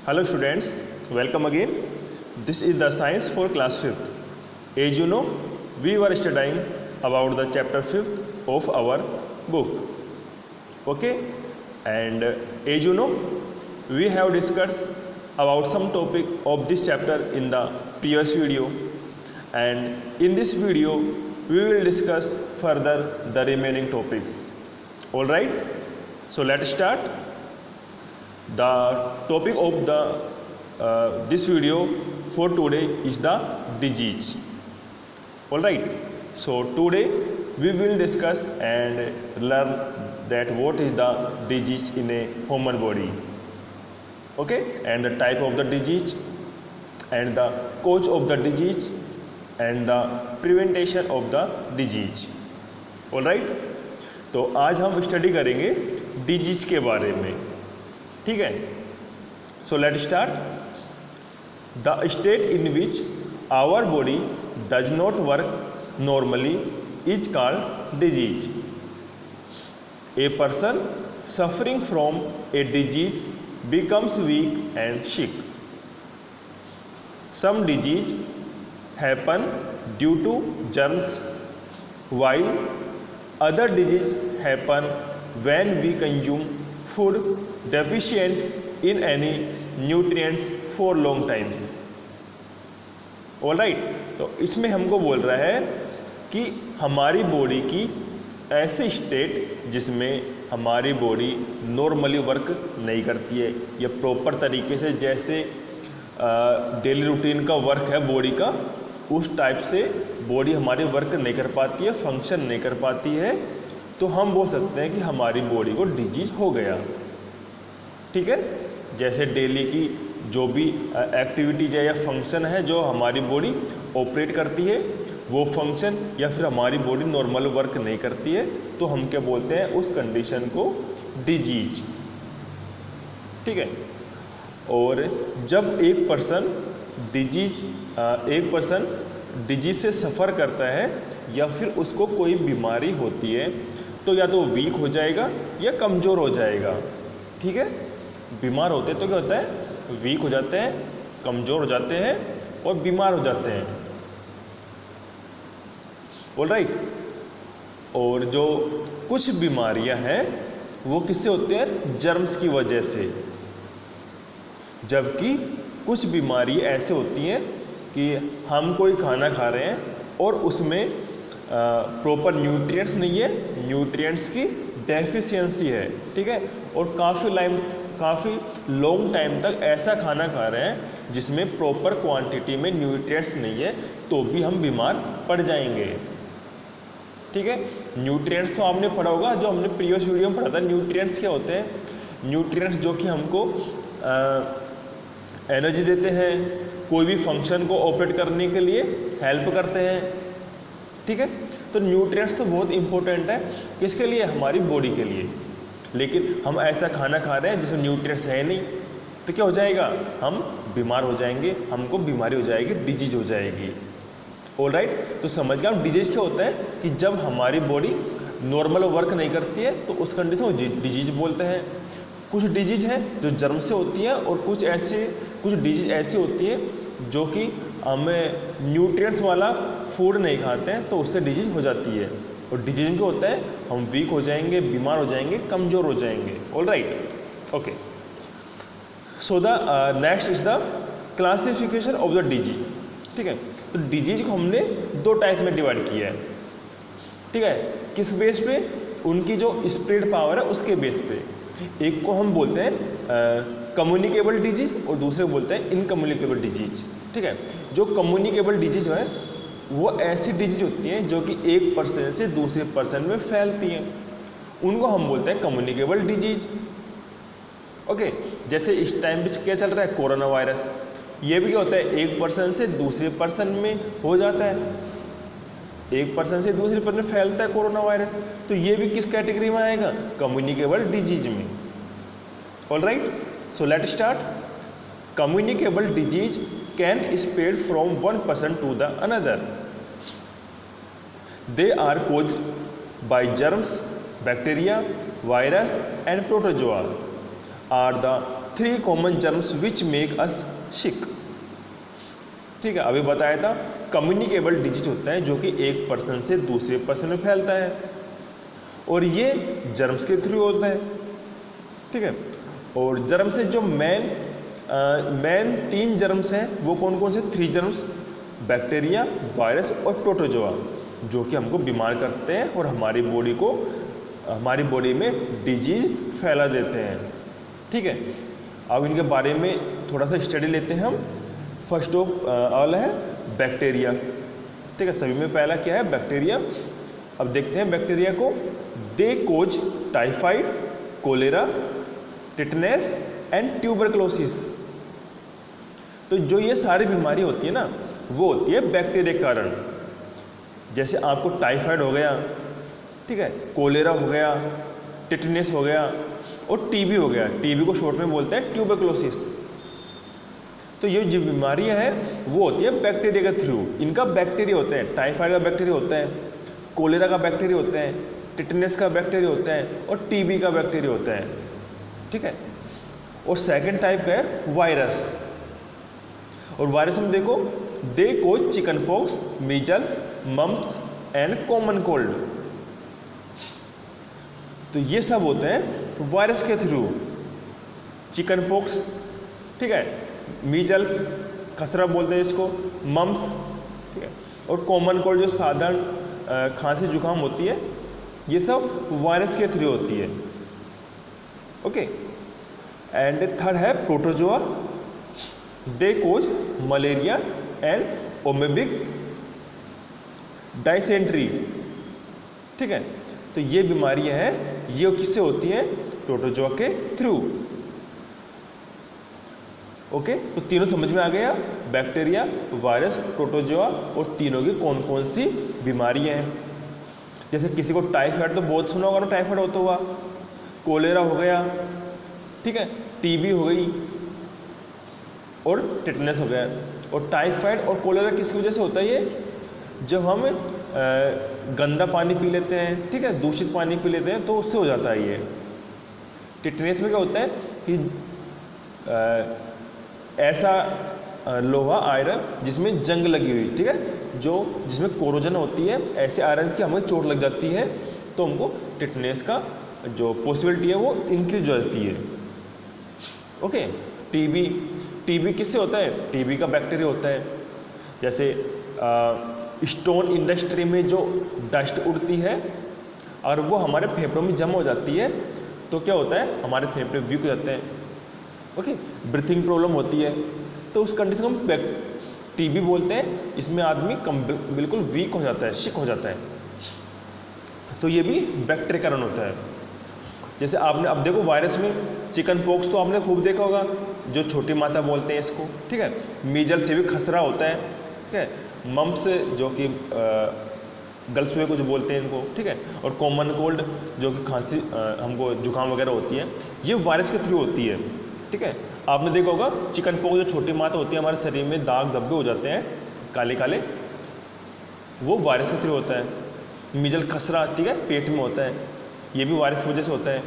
Hello students, welcome again. This is the science for class 5th. As you know, we were studying about the chapter 5th of our book. Okay, and as you know, we have discussed about some topic of this chapter in the previous video, and in this video we will discuss further the remaining topics. All right, so let's start. The topic of this video for today is the disease. All right, so today we will discuss and learn that what is the disease in a human body. Okay, and the type of the disease and the cause of the disease and the prevention of the disease. All right, तो आज हम study करेंगे disease के बारे में. ठीक है, so let start. The state in which our body does not work normally is called disease. A person suffering from a disease becomes weak and sick. Some disease happen due to germs, while other disease happen when we consume food deficient in any nutrients for long times. Alright, तो इसमें हमको बोल रहा है कि हमारी body की ऐसी स्टेट जिसमें हमारी बॉडी नॉर्मली वर्क नहीं करती है या प्रॉपर तरीके से, जैसे डेली रूटीन का वर्क है बॉडी का, उस टाइप से बॉडी हमारी वर्क नहीं कर पाती है, फंक्शन नहीं कर पाती है, तो हम बोल सकते हैं कि हमारी बॉडी को डिजीज हो गया. ठीक है, जैसे डेली की जो भी एक्टिविटीज है या फंक्शन है जो हमारी बॉडी ऑपरेट करती है, वो फंक्शन या फिर हमारी बॉडी नॉर्मल वर्क नहीं करती है, तो हम क्या बोलते हैं उस कंडीशन को डिजीज. ठीक है, और जब एक पर्सन डिजीज से सफ़र करता है या फिर उसको कोई बीमारी होती है, तो या तो वीक हो जाएगा या कमज़ोर हो जाएगा. ठीक है, बीमार होते तो क्या होता है, वीक हो जाते हैं, कमज़ोर हो जाते हैं और बीमार हो जाते हैं. ऑल राइट, और जो कुछ बीमारियां हैं वो किससे होते हैं, जर्म्स की वजह से. जबकि कुछ बीमारी ऐसे होती हैं कि हम कोई खाना खा रहे हैं और उसमें प्रॉपर न्यूट्रिएंट्स नहीं है, न्यूट्रिएंट्स की डेफिशिएंसी है. ठीक है, और काफ़ी लॉन्ग टाइम तक ऐसा खाना खा रहे हैं जिसमें प्रॉपर क्वांटिटी में न्यूट्रिएंट्स नहीं है, तो भी हम बीमार पड़ जाएंगे. ठीक है, न्यूट्रिएंट्स तो आपने पढ़ा होगा, जो हमने प्रीवियस वीडियो में पढ़ा था. न्यूट्रिएंट्स क्या होते हैं, न्यूट्रिएंट्स जो कि हमको एनर्जी देते हैं, कोई भी फंक्शन को ऑपरेट करने के लिए हेल्प करते हैं. ठीक है, तो न्यूट्रिएंट्स तो बहुत इंपॉर्टेंट है किसके लिए, हमारी बॉडी के लिए. लेकिन हम ऐसा खाना खा रहे हैं जिसमें न्यूट्रिएंट्स है नहीं, तो क्या हो जाएगा, हम बीमार हो जाएंगे, हमको बीमारी हो जाएगी, डिजीज हो जाएगी. ऑल राइट, तो समझ गया हम डिजीज क्या होता है कि जब हमारी बॉडी नॉर्मल वर्क नहीं करती है तो उस कंडीशन को डिजीज बोलते हैं. कुछ डिजीज है जो जर्म से होती है और कुछ डिजीज ऐसी होती है जो कि हमें न्यूट्रिएंट्स वाला फूड नहीं खाते हैं तो उससे डिजीज हो जाती है. और डिजीज में क्या होता है, हम वीक हो जाएंगे, बीमार हो जाएंगे, कमज़ोर हो जाएंगे. All right, okay. So the next is the classification of the disease. ठीक है, तो डिजीज को हमने दो टाइप में डिवाइड किया है. ठीक है, किस बेस पे, उनकी जो स्प्रेड पावर है उसके बेस पे. एक को हम बोलते हैं कम्युनिकेबल डिजीज और दूसरे को बोलते हैं इनकम्युनिकेबल डिजीज. ठीक है, जो कम्युनिकेबल डिजीज है वो ऐसी डिजीज होती हैं जो कि एक पर्सन से दूसरे पर्सन में फैलती हैं, उनको हम बोलते हैं कम्युनिकेबल डिजीज. ओके, जैसे इस टाइम पे क्या चल रहा है, कोरोना वायरस. ये भी क्या होता है, एक पर्सन से दूसरे पर्सन में हो जाता है, एक पर्सन से दूसरे पर्सन में फैलता है कोरोना वायरस, तो ये भी किस कैटेगरी में आएगा, कम्युनिकेबल डिजीज में. All right, so let start. Communicable disease can spread from one person to the another. They are caused by germs, bacteria, virus and protozoa. Are the 3 common germs which make us sick. ठीक है, अभी बताया था communicable disease होता है जो कि एक पर्सन से दूसरे पर्सन में फैलता है और ये जर्म्स के थ्रू होता है। ठीक है, और जर्म से जो मेन 3 जर्म्स हैं वो कौन कौन से? 3 जर्म्स, बैक्टीरिया, वायरस और प्रोटोजोआ, जो कि हमको बीमार करते हैं और हमारी बॉडी में डिजीज फैला देते हैं। ठीक है, अब इनके बारे में थोड़ा सा स्टडी लेते हैं हम। फर्स्ट ऑफ ऑल है बैक्टीरिया। ठीक है, सभी में पहला क्या है? बैक्टीरिया। अब देखते हैं बैक्टीरिया को। They cause typhoid, cholera, tetanus and tuberculosis. तो जो ये सारी बीमारी होती है ना, वो होती है बैक्टीरिया के कारण। जैसे आपको टाइफाइड हो गया, ठीक है, कोलेरा हो गया, टिटनेस हो गया और टीबी हो गया। टीबी को शॉर्ट में बोलते हैं ट्यूबरक्लोसिस। तो ये जो बीमारियां हैं वो होती है बैक्टीरिया के थ्रू। इनका बैक्टीरिया होते हैं, टाइफाइड का बैक्टीरिया होता है, कोलेरा का बैक्टीरिया होता है, टिटनेस का बैक्टीरिया होता है और टीबी का बैक्टीरिया होता है। ठीक है, और सेकंड टाइप का है वायरस। और वायरस में देखो, they cause chicken pox, measles, mumps and common cold. तो ये सब होते हैं वायरस के थ्रू। चिकन पॉक्स, ठीक है, मीजल्स, खसरा बोलते हैं इसको, मम्प्स, ठीक है, और कॉमन कोल्ड जो साधारण खांसी जुकाम होती है, ये सब वायरस के थ्रू होती है। ओके, एंड थर्ड है protozoa. They cause malaria and amoebic dysentery. ठीक है, तो ये बीमारियां हैं, ये किससे होती हैं? प्रोटोजोआ के थ्रू। ओके, तो तीनों समझ में आ गया, बैक्टीरिया, वायरस, प्रोटोजोआ, और तीनों की कौन कौन सी बीमारियां हैं। जैसे किसी को टाइफाइड तो बहुत सुना होगा ना, टाइफाइड होता हुआ, कोलेरा हो गया, ठीक है, टीबी हो गई और टिटनेस हो गया। और टाइफाइड और कोलेरा किसकी वजह से होता है? ये जब हम गंदा पानी पी लेते हैं, ठीक है, दूषित पानी पी लेते हैं, तो उससे हो जाता है ये। टिटनेस में क्या होता है कि ऐसा लोहा, आयरन जिसमें जंग लगी हुई, ठीक है, जिसमें कोरोजन होती है, ऐसे आयरन की हमें चोट लग जाती है तो हमको टिटनेस का जो पॉसिबिलिटी है वो इंक्रीज हो जाती है। ओके, टीबी किससे होता है? टीबी का बैक्टीरिया होता है। जैसे स्टोन इंडस्ट्री में जो डस्ट उड़ती है और वो हमारे फेफड़ों में जमा हो जाती है, तो क्या होता है? हमारे फेफड़े वीक हो जाते हैं। ओके, ब्रीथिंग प्रॉब्लम होती है, तो उस कंडीशन को हम टीबी बोलते हैं। इसमें आदमी बिल्कुल वीक हो जाता है, सिक हो जाता है, तो ये भी बैक्टीरिया कारण होता है। जैसे आपने अब देखो, वायरस में चिकन पॉक्स तो आपने खूब देखा होगा, जो छोटी माता बोलते हैं इसको, ठीक है, मीजल से भी खसरा होता है, ठीक है, मम्प्स जो कि गलसुए कुछ बोलते हैं इनको, ठीक है, और कॉमन कोल्ड जो कि खांसी हमको जुकाम वगैरह होती है, ये वायरस के थ्रू होती है। ठीक है, आपने देखा होगा चिकन पॉक्स जो छोटी माता होती है, हमारे शरीर में दाग धब्बे हो जाते हैं काले काले, वो वायरस के थ्रू होता है। मीजल खसरा, ठीक है, पेट में होता है, ये भी वायरस की वजह से होता है।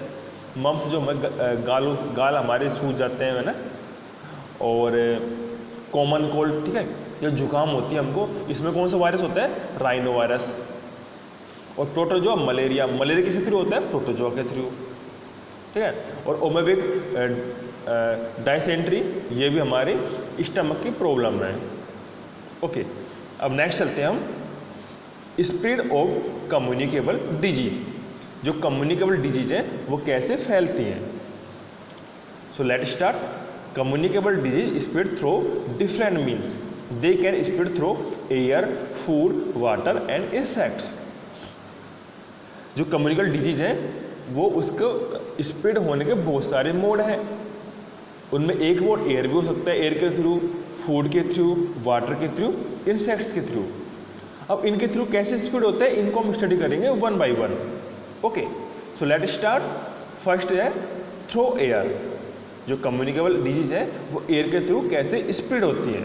मम्प्स जो गाल हमारे सूज जाते हैं ना, और कॉमन कोल्ड, ठीक है, जो जुकाम होती है हमको, इसमें कौन सा वायरस होता है? Rhino virus. और प्रोटोजोआ मलेरिया किस थ्रू होता है? प्रोटोजोआ के थ्रू। ठीक है, और ओमेबिक डायसेंट्री, ये भी हमारे स्टमक की प्रॉब्लम है। ओके, अब नेक्स्ट चलते हैं हम, स्प्रेड ऑफ कम्युनिकेबल डिजीज। जो कम्युनिकेबल डिजीज है वो कैसे फैलती हैं? सो let start. Communicable disease spread through different means. They can spread through air, food, water and insects. जो कम्युनिकेबल डिजीज है वो उसको स्प्रेड होने के बहुत सारे मोड हैं। उनमें एक मोड एयर भी हो सकता है, एयर के थ्रू, फूड के थ्रू, वाटर के थ्रू, इंसेक्ट्स के थ्रू। अब इनके थ्रू कैसे स्प्रेड होता है इनको हम स्टडी करेंगे one by one. Okay, so let start. First है थ्रू एयर। जो कम्युनिकेबल डिजीज है वो एयर के थ्रू कैसे स्प्रेड होती है।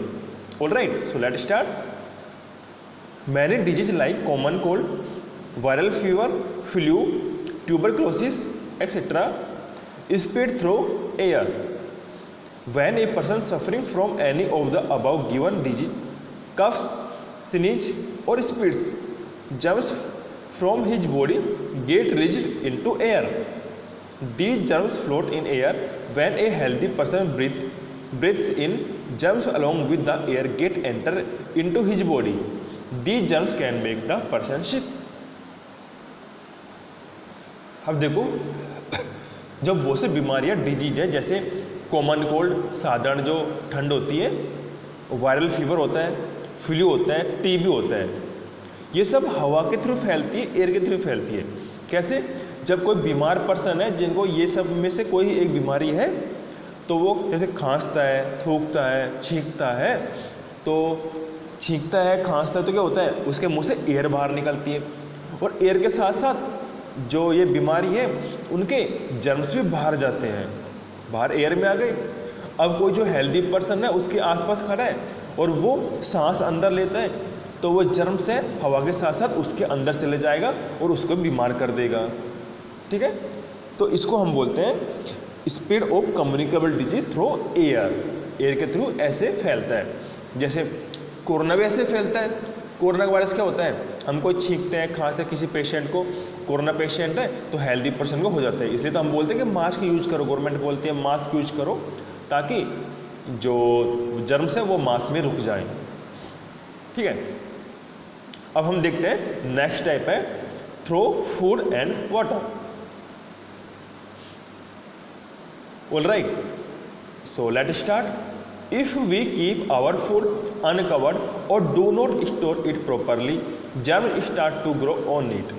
Alright, so let start. Many disease like common cold, viral fever, flu, tuberculosis etcetera spread through air. When a person suffering from any of the above given disease coughs, sneezes or spits, germs from his body get released into air. These germs float in air. When a healthy person breathes in, germs along with the air get enter into his body. These germs can make the person sick. अब देखो, जो बहुत सी बीमारियां disease है, जैसे common cold, साधारण जो ठंड होती है, वायरल फीवर होता है, फ्लू होता है, टीबी होता है, ये सब हवा के थ्रू फैलती है, एयर के थ्रू फैलती है। कैसे? जब कोई बीमार पर्सन है जिनको ये सब में से कोई एक बीमारी है, तो वो जैसे खांसता है, थूकता है, छींकता है, तो छींकता है, खांसता है, तो क्या होता है, उसके मुंह से एयर बाहर निकलती है, और एयर के साथ साथ जो ये बीमारी है उनके जर्म्स भी बाहर जाते हैं, बाहर एयर में आ गए। अब कोई जो हेल्दी पर्सन है उसके आसपास खड़ा है और वो सांस अंदर लेता है, तो वो जर्म से हवा के साथ साथ उसके अंदर चले जाएगा और उसको बीमार कर देगा। ठीक है, तो इसको हम बोलते हैं spread of communicable disease through air. Air के थ्रू ऐसे फैलता है। जैसे कोरोना भी ऐसे फैलता है। कोरोना वायरस क्या होता है, हम कोई छींकते हैं, खांसते हैं, किसी पेशेंट को, कोरोना पेशेंट है तो हेल्दी पर्सन को हो जाता है, इसलिए तो हम बोलते हैं कि मास्क यूज करो, गवर्नमेंट बोलती है मास्क यूज करो ताकि जो जर्म्स है वो मास्क में रुक जाए। ठीक है, अब हम देखते हैं नेक्स्ट टाइप है through food and water. Alright, so let start. If we keep our food uncovered or do not store it properly, germs start to grow on it.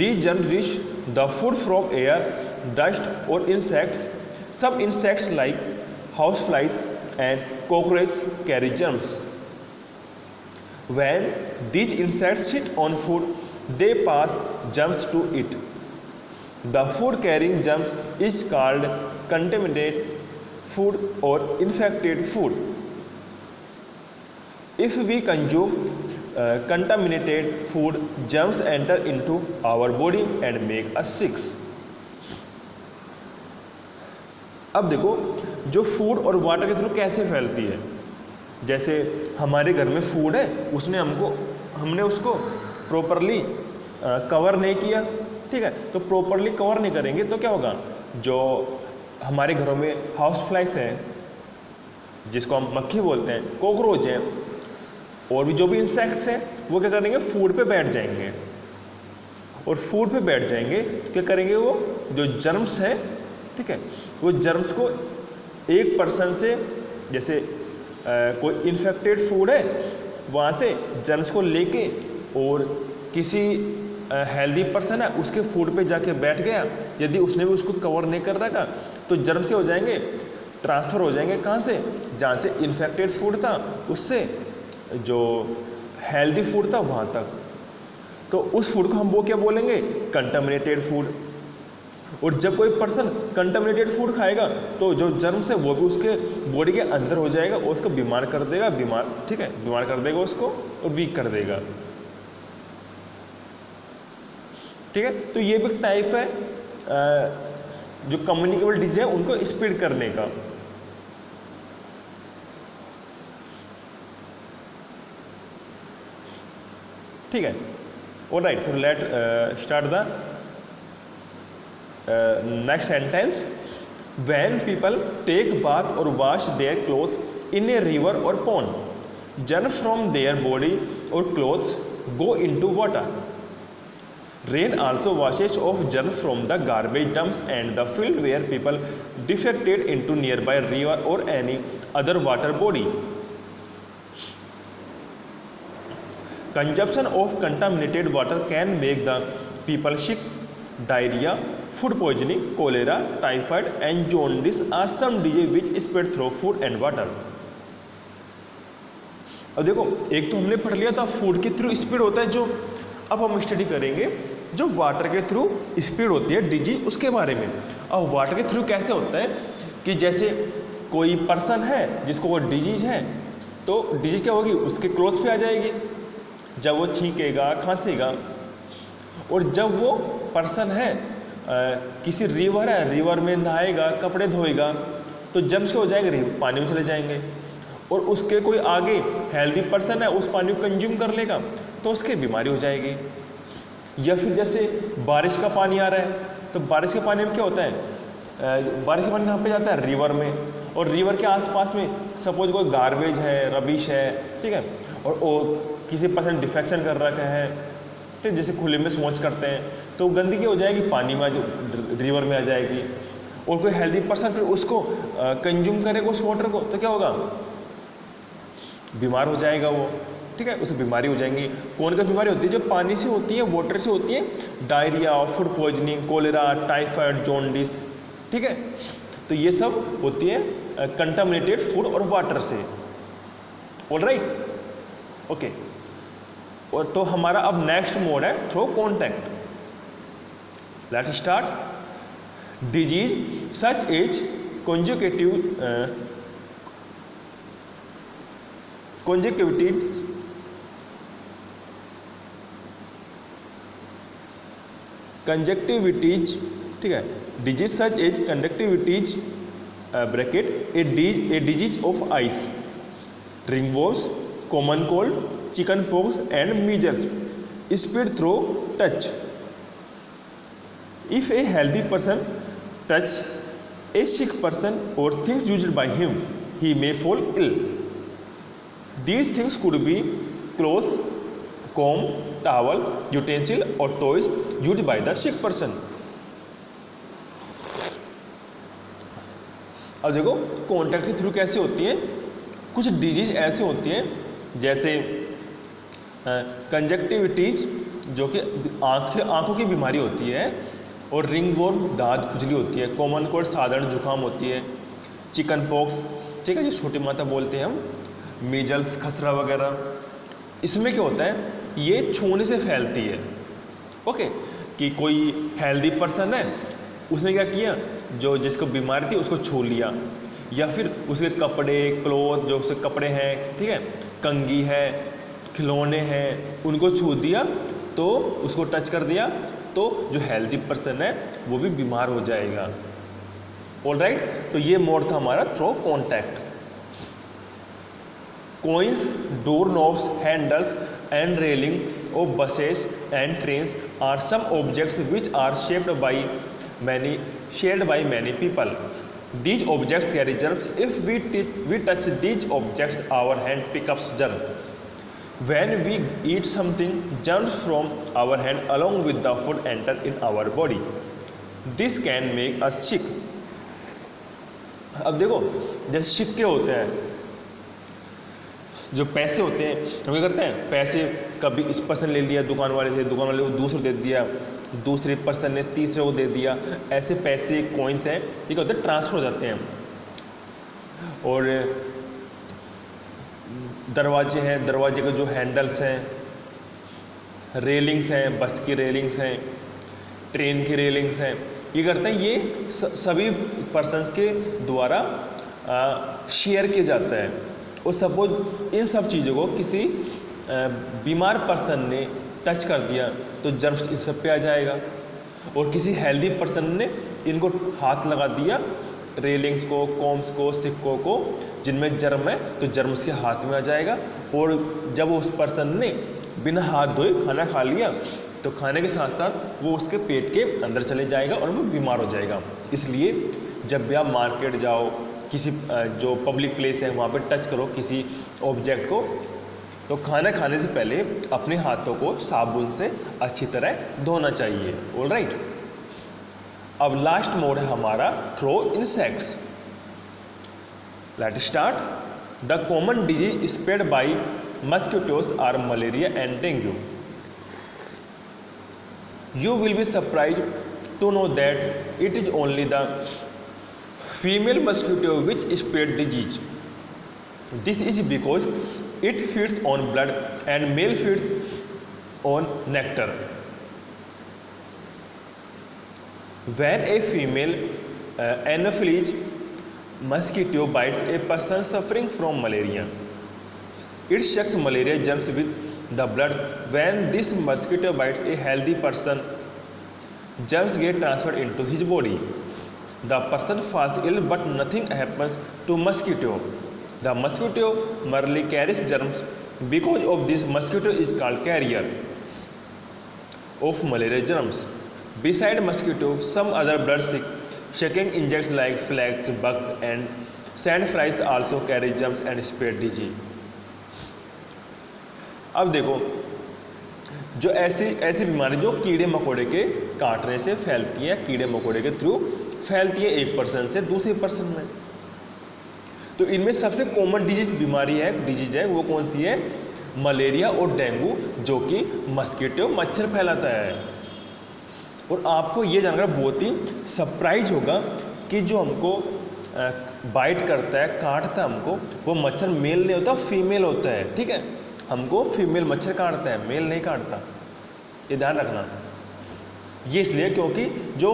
These germs reach the food from air, dust or insects. Some insects like houseflies and cockroaches carry germs. When these insects sit on food, they pass germs to it. The food carrying germs is called contaminated food or infected food. If we consume contaminated food, germs enter into our body and make us sick. अब देखो, जो food और water के through कैसे फैलती है। जैसे हमारे घर में फूड है, हमने उसको प्रॉपरली कवर नहीं किया। ठीक है, तो प्रॉपरली कवर नहीं करेंगे तो क्या होगा, जो हमारे घरों में हाउस फ्लाइज हैं, जिसको हम मक्खी बोलते हैं, कॉकरोच हैं, और भी जो भी इंसेक्ट्स हैं, वो क्या करेंगे, फूड पे बैठ जाएंगे। और फूड पे बैठ जाएंगे क्या करेंगे, वो जो जर्म्स हैं, ठीक है, वो जर्म्स को एक पर्सन से, जैसे कोई इन्फेक्टेड फूड है, वहाँ से जर्म्स को लेके और किसी हेल्दी पर्सन है उसके फूड पे जाके बैठ गया, यदि उसने भी उसको कवर नहीं कर रखा तो जर्म से हो जाएंगे, ट्रांसफ़र हो जाएंगे। कहाँ से? जहाँ से इन्फेक्टेड फूड था उससे जो हेल्दी फूड था वहाँ तक। तो उस फूड को हम वो क्या बोलेंगे, कंटामिनेटेड फूड। और जब कोई पर्सन कंटामिनेटेड फूड खाएगा तो जो जर्म्स है वो भी उसके बॉडी के अंदर हो जाएगा और उसको बीमार कर देगा, ठीक है, बीमार कर देगा उसको और वीक कर देगा। ठीक है, तो ये भी टाइप है जो कम्युनिकेबल डिजीज है उनको स्प्रेड करने का। ठीक है, ऑलराइट, फिर let start the next sentence. When people take bath और wash their clothes in a river और pond, germs from their body और clothes go into water. Rain also washes off germs from the garbage dumps and the field where people defecated into nearby river or any other water body. Consumption of contaminated water can make the people sick. Diarrhea, food poisoning, cholera, typhoid and jaundice are some diseases which spread through food and water. अब देखो, एक तो हमने पढ़ लिया था food के through spread होता है जो, अब हम स्टडी करेंगे जो वाटर के थ्रू स्प्रेड होती है डिजीज, उसके बारे में। अब वाटर के थ्रू कैसे होता है कि जैसे कोई पर्सन है जिसको वो डिजीज है, तो डिजीज क्या होगी, उसके क्लोथ पे आ जाएगी जब वो छींकेगा, खांसेगा। और जब वो पर्सन है किसी रिवर है, रिवर में नहाएगा, कपड़े धोएगा, तो जर्म्स क्या हो जाएंगे, पानी में चले जाएंगे। और उसके कोई आगे हेल्दी पर्सन है, उस पानी को कंज्यूम कर लेगा तो उसकी बीमारी हो जाएगी। या फिर जैसे बारिश का पानी आ रहा है, तो बारिश के पानी में क्या होता है, बारिश का पानी कहाँ पे जाता है, रिवर में। और रिवर के आसपास में सपोज कोई गार्बेज है, रबिश है, ठीक है, और किसी पर्सन डिफेक्शन कर रखा है, ठीक, जैसे खुले में शौच करते हैं, तो गंदगी हो जाएगी, पानी में रिवर में आ जाएगी। और कोई हेल्दी पर्सन फिर उसको कंज्यूम करेगा उस वाटर को, तो क्या होगा, बीमार हो जाएगा वो, ठीक है, उसे बीमारी हो जाएंगी। कौन सी बीमारी होती है, जो पानी से होती है, वाटर से होती है, diarrhoea, food poisoning, cholera, typhoid, jaundice, ठीक है। तो ये सब होती है कंटामिनेटेड फूड और वाटर से। Alright, okay. और तो हमारा अब नेक्स्ट मोड है through contact. Let's start. Disease such as conjunctivitis, ठीक है, disease such as conjunctivitis bracket a disease of eyes, ringworms, common cold, chicken pox and measles spread through touch. If a healthy person touch a sick person or things used by him, he may fall ill. These things could be clothes, comb, towel, utensil or toys used by the sick person. अब देखो contact के through कैसे होती है। कुछ disease ऐसे होती हैं जैसे कंजक्टिविटीज, जो कि आंखों की बीमारी होती है, और रिंगवॉर्म दांत खुजली होती है, कॉमन कोल्ड साधारण जुकाम होती है, चिकन पॉक्स, ठीक है, जो छोटी माता बोलते हैं हम, मीजल्स, खसरा वगैरह। इसमें क्या होता है, ये छूने से फैलती है। ओके, कि कोई हेल्दी पर्सन है, उसने क्या किया, जो जिसको बीमारी थी उसको छू लिया, या फिर उसके कपड़े, क्लोथ, जो उसके कपड़े हैं, ठीक है, कंघी है, खिलौने हैं, उनको छू दिया, तो उसको टच कर दिया, तो जो हेल्दी पर्सन है वो भी बीमार हो जाएगा। ऑलराइट, तो ये मोड था हमारा through contact. Coins, door knobs, handles and railing of buses and trains are some objects which are shaped by many people. These objects carry germs. If we touch these objects, our hand picks up germ. When we eat something, germs from our hand along with the food enter in our body. This can make us sick. अब देखो, जैसे सिक्के होते हैं, जो पैसे होते हैं, हम क्या करते हैं, पैसे कभी इस पर्सन ले लिया दुकान वाले से, दुकान वाले को दूसरे दे दिया, दूसरे पर्सन ने तीसरे को दे दिया, ऐसे पैसे कॉइन्स हैं, ठीक होते हैं, ट्रांसफर हो जाते हैं। और दरवाजे हैं, दरवाजे के जो हैंडल्स हैं, रेलिंग्स हैं, बस की रेलिंग्स हैं, ट्रेन की रेलिंग्स हैं, ये करते हैं, ये सभी पर्सन्स के द्वारा शेयर किया जाता है। और सपोज इन सब चीज़ों को किसी बीमार पर्सन ने टच कर दिया तो जर्म्स इन सब पे आ जाएगा। और किसी हेल्दी पर्सन ने इनको हाथ लगा दिया, रेलिंग्स को, कॉम्स को, सिक्कों को, जिनमें जर्म है, तो जर्म उसके हाथ में आ जाएगा। और जब उस पर्सन ने बिना हाथ धोए खाना खा लिया, तो खाने के साथ साथ वो उसके पेट के अंदर चले जाएगा और वो बीमार हो जाएगा। इसलिए जब भी आप मार्केट जाओ, किसी जो पब्लिक प्लेस है वहाँ पे टच करो किसी ऑब्जेक्ट को, तो खाना खाने से पहले अपने हाथों को साबुन से अच्छी तरह धोना चाहिए। ऑलराइट, अब लास्ट मोड है हमारा through insects. Let's start. The common disease spread by mosquitoes are malaria and dengue. You will be surprised to know that it is only the female mosquito which spread disease. This is because it feeds on blood and male feeds on nectar. When a female Anopheles mosquito bites a person suffering from malaria, it sucks malaria germs with the blood. When this mosquito bites a healthy person, germs get transferred into his body. The person falls ill but nothing happens to mosquito. The mosquito merely carries germs. Because of this, mosquito is called carrier of malaria germs. Beside mosquito, some other blood-sucking insects like flies, bugs and sandflies also carry germs and spread disease. अब देखो, जो ऐसी बीमारी जो कीड़े मकोड़े के काटने से फैलती है, कीड़े मकोड़े के थ्रू फैलती है एक पर्सन से दूसरे पर्सन में, तो इनमें सबसे कॉमन डिजीज है वो कौन सी है? मलेरिया और डेंगू, जो कि मस्कीटो मच्छर फैलाता है। और आपको ये जानकर बहुत ही सरप्राइज होगा कि जो हमको बाइट करता है, काटता है हमको, वो मच्छर मेल नहीं होता, फीमेल होता है। ठीक है, हमको फीमेल मच्छर काटता है, मेल नहीं काटता, ये ध्यान रखना। ये इसलिए क्योंकि जो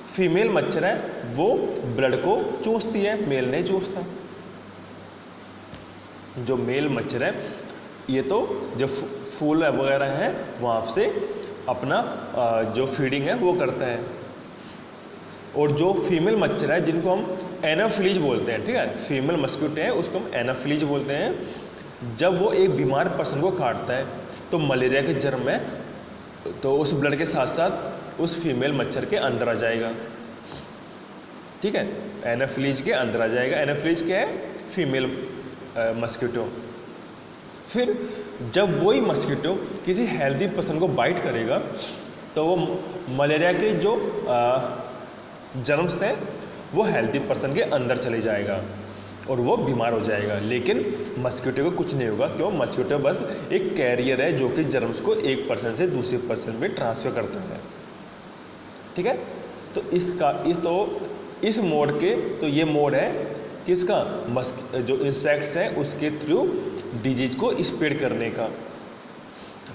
फीमेल मच्छर है वो ब्लड को चूसती है, मेल नहीं चूसता। जो मेल मच्छर है ये तो जब फूल वगैरह है वहाँ से अपना जो फीडिंग है वो करता है। और जो फीमेल मच्छर है जिनको हम एनाफिलीज बोलते हैं, ठीक है, फीमेल मस्किटो है उसको हम एनाफिलीज बोलते हैं, जब वो एक बीमार पर्सन को काटता है तो मलेरिया के जर्म है तो उस ब्लड के साथ साथ उस फीमेल मच्छर के अंदर आ जाएगा। ठीक है, एनाफिलीज के अंदर आ जाएगा। एनाफिलीज क्या है? Female mosquito. फिर जब वही मस्किटो किसी हेल्दी पर्सन को बाइट करेगा तो वो मलेरिया के जो जर्म्स थे वो हेल्दी पर्सन के अंदर चले जाएगा और वो बीमार हो जाएगा। लेकिन मस्किटो को कुछ नहीं होगा, क्यों? मस्किटो बस एक कैरियर है जो कि जर्म्स को एक पर्सन से दूसरे पर्सन में ट्रांसफ़र करता है। ठीक है, तो इस मोड के तो ये मोड है किसका? जो इंसेक्ट्स हैं उसके थ्रू डिजीज को स्प्रेड करने का।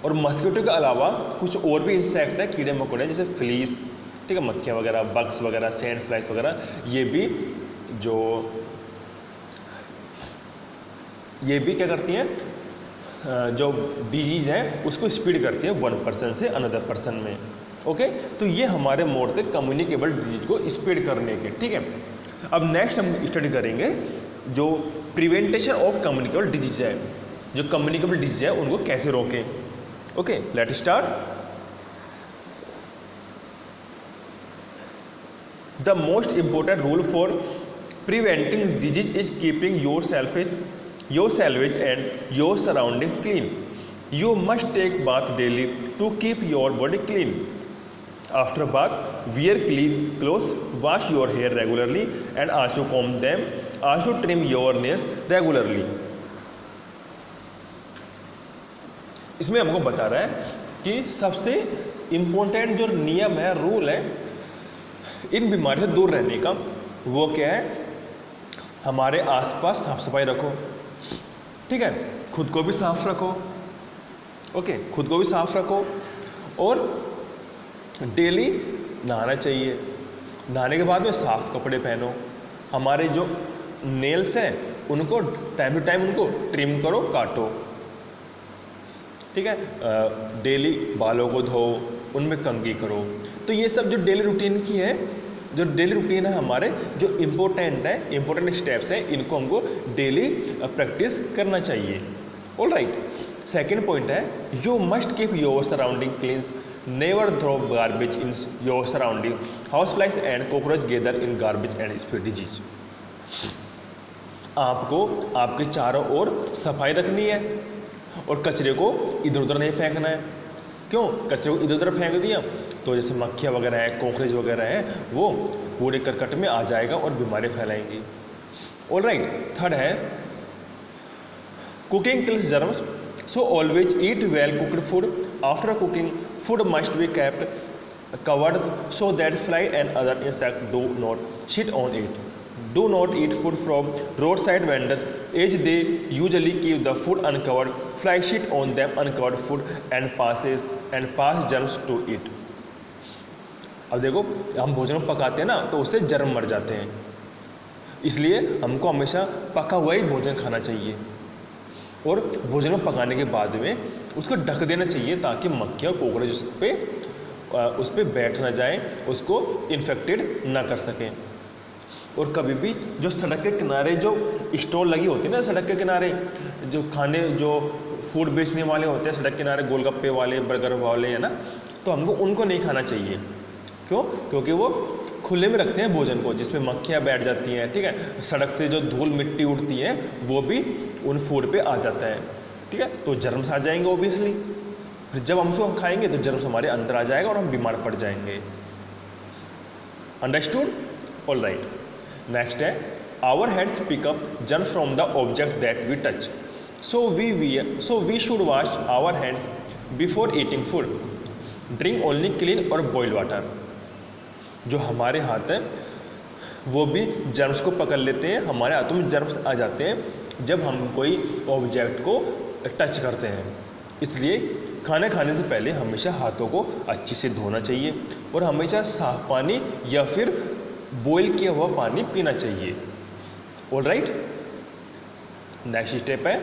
और मस्किटो के अलावा कुछ और भी इंसेक्ट है, कीड़े मकोड़े, जैसे फ्लीस, ठीक है, मक्खियाँ वगैरह, बग्स वगैरह, सैंड फ्लाइज वगैरह, ये भी क्या करती हैं? जो डिजीज़ है उसको स्प्रेड करती है वन पर्सन से अनदर पर्सन में। ओके, तो ये हमारे मोड थे कम्युनिकेबल डिजीज को स्प्रेड करने के। ठीक है, अब नेक्स्ट हम स्टडी करेंगे जो प्रिवेंटेशन ऑफ कम्युनिकेबल डिजीज है, जो कम्युनिकेबल डिजीज है उनको कैसे रोकें। Okay, late start. The most important rule for preventing disease is keeping your salvage and your surroundings clean. You must take bath daily to keep your body clean. After bath, wear clean clothes, wash your hair regularly and also comb them. Also trim your nails regularly. इसमें हमको बता रहा है कि सबसे important जो नियम है, रूल है इन बीमारियों से दूर रहने का, वो क्या है? हमारे आसपास साफ सफाई रखो। ठीक है, खुद को भी साफ रखो। ओके, खुद को भी साफ रखो और डेली नहाना चाहिए। नहाने के बाद में साफ कपड़े पहनो। हमारे जो नेल्स हैं उनको टाइम टू टाइम उनको ट्रिम करो, काटो। ठीक है, डेली बालों को धो, उनमें कंघी करो। तो ये सब जो डेली रूटीन की है, जो डेली रूटीन है हमारे, जो इम्पोर्टेंट स्टेप्स हैं, इनको हमको डेली प्रैक्टिस करना चाहिए। ऑल राइट, सेकेंड पॉइंट है you must keep your surrounding clean. Never throw garbage in your surrounding. House flies and cockroach gather in garbage and spread disease. आपको आपके चारों ओर सफाई रखनी है और कचरे को इधर उधर नहीं फेंकना है। क्यों? कचरे को इधर उधर फेंक दिया तो जैसे मक्खियाँ वगैरह है, कॉकरोच वगैरह है, वो पूरे करकट में आ जाएगा और बीमारी फैलाएंगी। ऑल राइट, थर्ड है cooking kills germs, so always eat well cooked food. After cooking food must be kept covered so that fly and other insect do not sit on it. Do not eat food from roadside vendors as they usually keep the food uncovered. Flies sit on them uncovered food and pass germs to it. अब देखो, हम भोजन पकाते हैं ना तो उससे germ मर जाते हैं, इसलिए हमको हमेशा पका हुआ ही भोजन खाना चाहिए और भोजन को पकाने के बाद में उसको ढक देना चाहिए ताकि मक्खियाँ और कॉकरोच उस पे उस पर बैठ ना जाए, उसको इन्फेक्टेड ना कर सकें। और कभी भी जो सड़क के किनारे जो स्टॉल लगी होती है ना, सड़क के किनारे जो खाने जो फूड बेचने वाले होते हैं सड़क किनारे, गोलगप्पे वाले, बर्गर वाले, है ना, तो हमको उनको नहीं खाना चाहिए। क्यों? क्योंकि वो खुले में रखते हैं भोजन को, जिसमें मक्खियाँ बैठ जाती हैं, ठीक है, सड़क से जो धूल मिट्टी उड़ती है वो भी उन फूड पे आ जाता है, ठीक है, तो जर्म्स आ जाएंगे ओबियसली। फिर जब हम उसको खाएंगे तो जर्म्स हमारे अंदर आ जाएगा और हम बीमार पड़ जाएंगे। अंडरस्टूड? All right. नेक्स्ट है, our hands pick up germs from the object that we touch, so we should wash our hands before eating food, drink only clean और बॉइल्ड वाटर। जो हमारे हाथ हैं वो भी जर्म्स को पकड़ लेते हैं, हमारे हाथों में जर्म्स आ जाते हैं जब हम कोई ऑब्जेक्ट को टच करते हैं। इसलिए खाना खाने से पहले हमेशा हाथों को अच्छे से धोना चाहिए और हमेशा साफ पानी या फिर बॉईल किया हुआ पानी पीना चाहिए। All right. नेक्स्ट स्टेप है,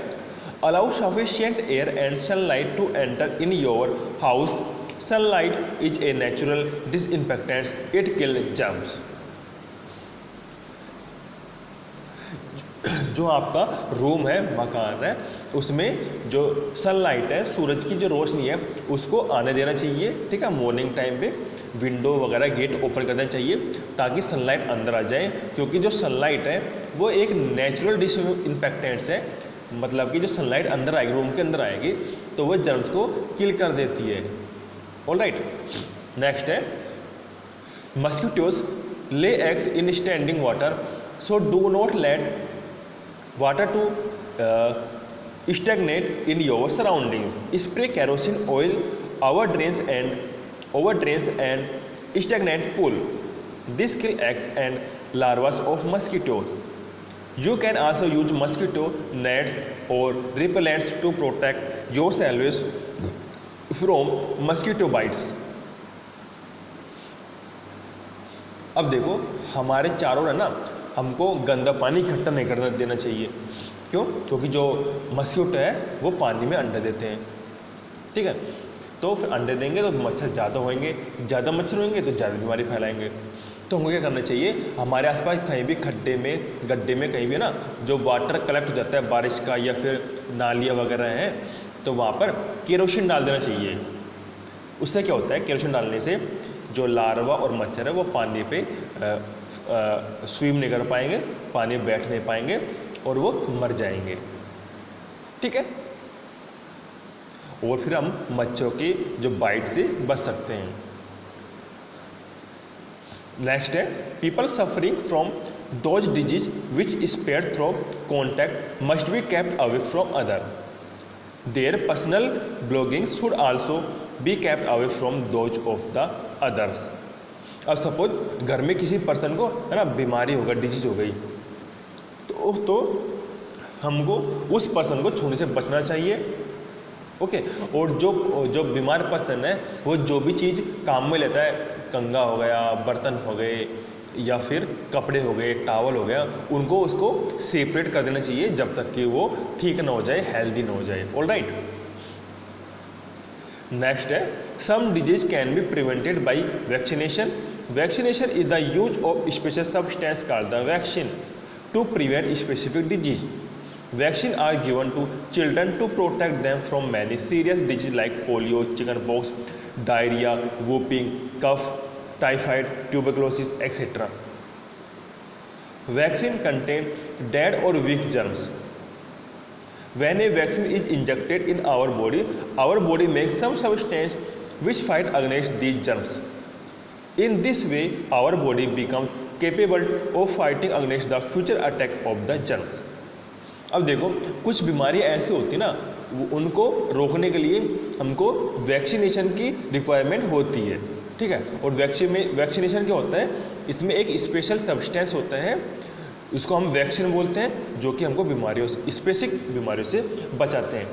allow sufficient air and sunlight to enter in your house, sunlight is a natural disinfectant, it kill germs. जो आपका रूम है, मकान है, उसमें जो सनलाइट है, सूरज की जो रोशनी है, उसको आने देना चाहिए, ठीक है। मॉर्निंग टाइम पे विंडो वगैरह गेट ओपन कर देना चाहिए ताकि सनलाइट अंदर आ जाए, क्योंकि जो सनलाइट है वो एक नेचुरल डिसइंफेक्टेंट्स है, मतलब कि जो सनलाइट अंदर आएगी, रूम के अंदर आएगी, तो वो जर्म्स को किल कर देती है। All right. नेक्स्ट है, mosquitoes lay eggs in standing water, so do not let water to stagnate in your surroundings. Spray kerosene oil over drains and stagnant pool. This kill eggs and larvae of mosquitoes. You can also use mosquito nets or repellents to protect yourselves from mosquito bites. अब देखो, हमारे चारों है ना, हमको गंदा पानी इकट्ठा नहीं करना देना चाहिए। क्यों? क्योंकि जो मस्किटो है वो पानी में अंडे देते हैं, ठीक है। तो फिर अंडे देंगे तो मच्छर ज़्यादा होंगे, ज़्यादा मच्छर होंगे तो ज़्यादा बीमारी फैलाएंगे। तो हमको क्या करना चाहिए, हमारे आसपास कहीं भी खड्डे में, गड्ढे में, कहीं भी ना जो वाटर कलेक्ट हो जाता है बारिश का या फिर नालियाँ वगैरह हैं, तो वहाँ पर केरोसिन डाल देना चाहिए। उससे क्या होता है, केरोसिन डालने से जो लार्वा और मच्छर है वो पानी पे स्विम नहीं कर पाएंगे, पानी में बैठ नहीं पाएंगे और वो मर जाएंगे, ठीक है। और फिर हम मच्छरों की जो बाइट से बच सकते हैं। नेक्स्ट है, people suffering from those disease which spread through contact must be kept away from other, their personal belongings should also be kept away from those of the others. अब सपोज घर में किसी person को है ना बीमारी हो गई, डिजीज हो गई, तो हमको उस पर्सन को छूने से बचना चाहिए, ओके। और जो बीमार पर्सन है वो जो भी चीज़ काम में लेता है, कंघा हो गया, बर्तन हो गए या फिर कपड़े हो गए, टावल हो गया, उनको उसको सेपरेट कर देना चाहिए जब तक कि वो ठीक ना हो जाए, हेल्दी ना हो जाए। All right. नेक्स्ट है, some disease can be prevented by vaccination. Vaccination is the use of special substance called the vaccine to prevent specific disease. Vaccine are given to children to protect them from many serious diseases like polio, chickenpox, diarrhea, whooping cough, typhoid, tuberculosis, etc. Vaccine contain dead or weak germs. When a vaccine is injected in our body makes some substance which fight against these germs. In this way, our body becomes capable of fighting against the future attack of the germs. अब देखो, कुछ बीमारियां ऐसी होती ना, उनको रोकने के लिए हमको वैक्सीनेशन की रिक्वायरमेंट होती है, ठीक है। और वैक्सीनेशन क्या होता है, इसमें एक स्पेशल सब्सटेंस होता है, उसको हम वैक्सीन बोलते हैं, जो कि हमको बीमारियों से, स्पेसिफिक बीमारियों से बचाते हैं,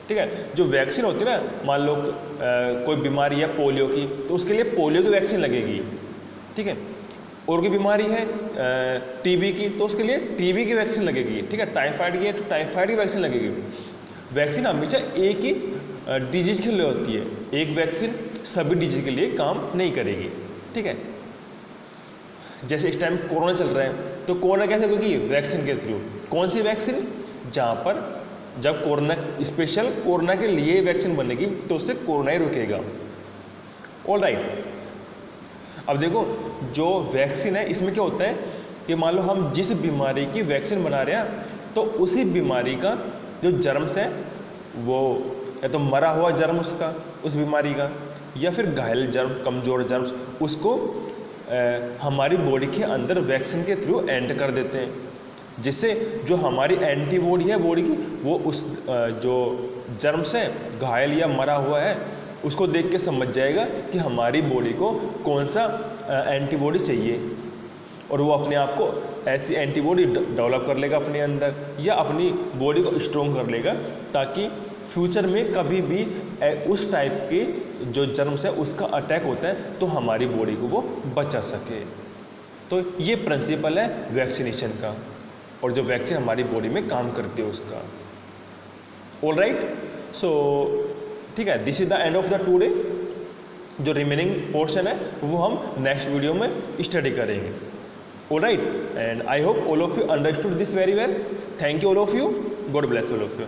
ठीक है। जो वैक्सीन होती है ना, मान लो कोई बीमारी है पोलियो की, तो उसके लिए पोलियो की वैक्सीन लगेगी, ठीक है। और कोई बीमारी है टीबी की, तो उसके लिए टीबी की वैक्सीन लगेगी, ठीक है। टाइफाइड की है तो टाइफाइड की वैक्सीन लगेगी। वैक्सीन हमेशा एक ही डिजीज के लिए होती है, एक वैक्सीन सभी डिजीज के लिए काम नहीं करेगी, ठीक है। जैसे इस टाइम कोरोना चल रहा है, तो कोरोना कैसे होगी? वैक्सीन के थ्रू। कौन सी वैक्सीन? जहाँ पर जब कोरोना, स्पेशल कोरोना के लिए वैक्सीन बनेगी तो उससे कोरोना ही रुकेगा। ऑल राइट, अब देखो जो वैक्सीन है इसमें क्या होता है कि मान लो हम जिस बीमारी की वैक्सीन बना रहे हैं तो उसी बीमारी का जो जर्म्स है वो या तो मरा हुआ जर्म उसका, उस बीमारी का, या फिर घायल जर्म, कमज़ोर जर्म्स, उसको हमारी बॉडी के अंदर वैक्सीन के थ्रू एंटर कर देते हैं, जिससे जो हमारी एंटीबॉडी है बॉडी की वो उस जो जर्म्स है, घायल या मरा हुआ है, उसको देख के समझ जाएगा कि हमारी बॉडी को कौन सा एंटीबॉडी चाहिए, और वो अपने आप को ऐसी एंटीबॉडी डेवलप कर लेगा अपने अंदर, या अपनी बॉडी को स्ट्रॉन्ग कर लेगा, ताकि फ्यूचर में कभी भी उस टाइप के जो जर्म्स है उसका अटैक होता है तो हमारी बॉडी को वो बचा सके। तो ये प्रिंसिपल है वैक्सीनेशन का, और जो वैक्सीन हमारी बॉडी में काम करती है उसका। ऑल राइट, सो ठीक है, this is the end of the today. जो रिमेनिंग पोर्शन है वो हम नेक्स्ट वीडियो में स्टडी करेंगे। All right, and I hope all of you understood this very well. Thank you all of you, God bless all of you.